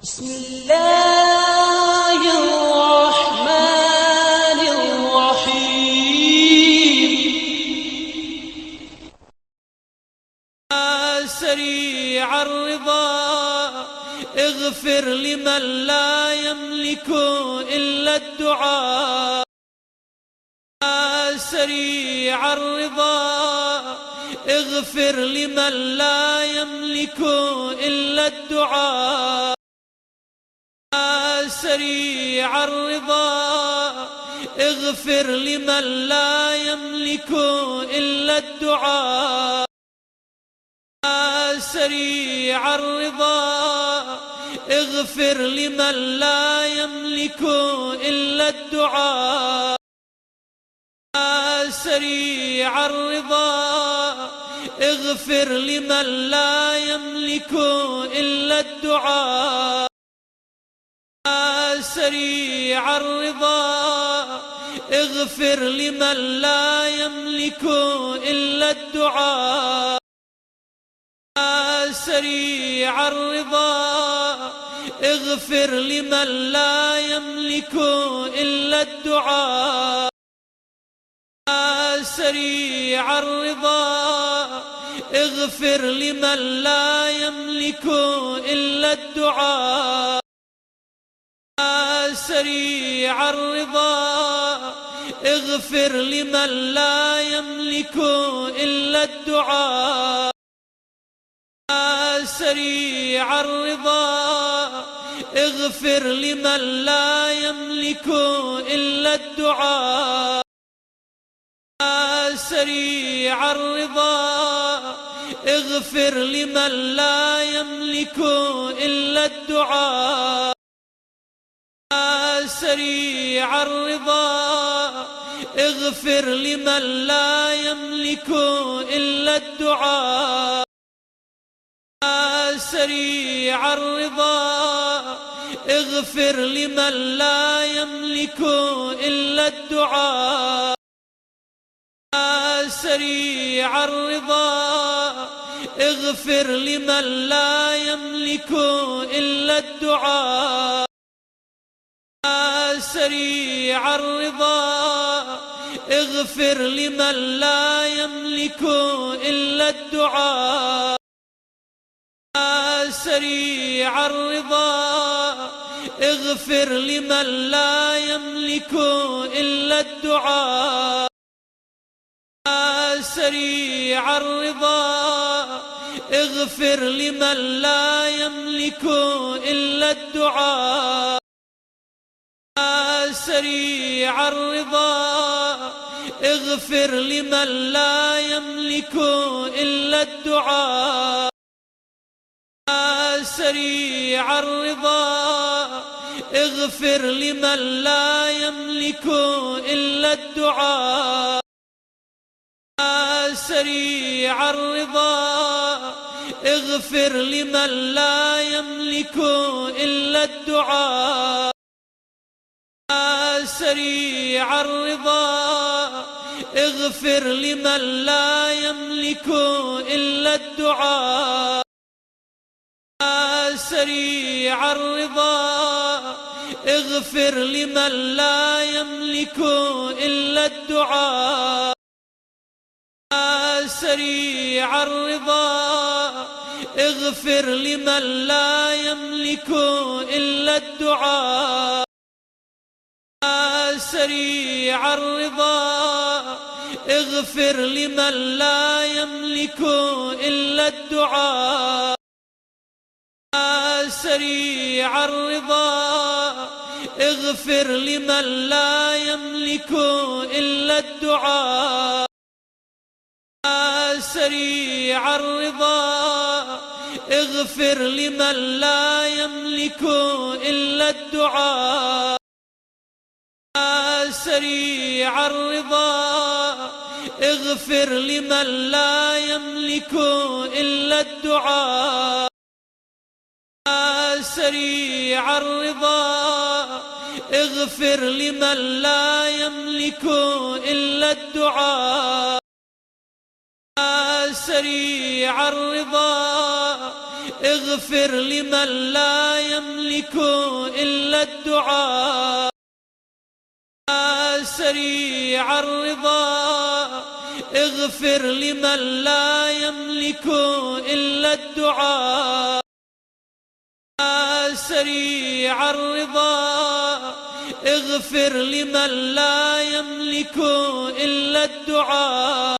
بسم الله الرحمن الرحيم. يا سريع الرضا اغفر لمن لا يملك إلا الدعاء. يا سريع الرضا اغفر لمن لا يملك إلا الدعاء. يا سريع الرضا اغفر لمن لا يملك إلا الدعاء. يا سريع الرضا اغفر لمن لا يملك إلا الدعاء. يا سريع الرضا اغفر لمن لا يملك إلا الدعاء. يا سريع الرضا اغفر لمن لا يملك إلا الدعاء. يا سريع الرضا اغفر لمن لا يملك إلا الدعاء. يا سريع الرضا اغفر لمن لا يملك إلا الدعاء. يا سريع الرضا اغفر لمن لا يملك إلا الدعاء. يا سريع الرضا اغفر لمن لا يملك إلا الدعاء. يا سريع الرضا اغفر لمن لا يملك إلا الدعاء. يا سريع الرضا اغفر لمن لا يملك إلا الدعاء. يا سريع الرضا اغفر لمن لا يملك إلا الدعاء. يا سريع الرضا اغفر لمن لا يملك إلا الدعاء. يا سريع الرضا اغفر لمن لا يملك إلا الدعاء. يا سريع الرضا اغفر لمن لا يملك إلا الدعاء. يا سريع الرضا اغفر لمن لا يملك إلا الدعاء. يا سريع الرضا اغفر لمن لا يملك إلا الدعاء. يا سريع الرضا اغفر لمن لا يملك إلا الدعاء. يا سريع الرضا اغفر لمن لا يملك إلا الدعاء. يا سريع الرضا اغفر لمن لا يملك إلا الدعاء. يا سريع الرضا اغفر لمن لا يملك إلا الدعاء. يا سريع الرضا اغفر لمن لا يملك إلا الدعاء. يا سريع الرضا اغفر لمن لا يملك إلا الدعاء. يا سريع الرضا اغفر لمن لا يملك إلا الدعاء. يا سريع الرضا اغفر لمن لا يملك إلا الدعاء. يا سريع الرضا اغفر لمن لا يملك إلا الدعاء. يا سريع الرضا اغفر لمن لا يملك إلا الدعاء. يا سريع الرضا اغفر لمن لا يملك إلا الدعاء سريع الرضا اغفر لمن لا يملك إلا الدعاء سريع الرضا اغفر لمن لا يملك إلا الدعاء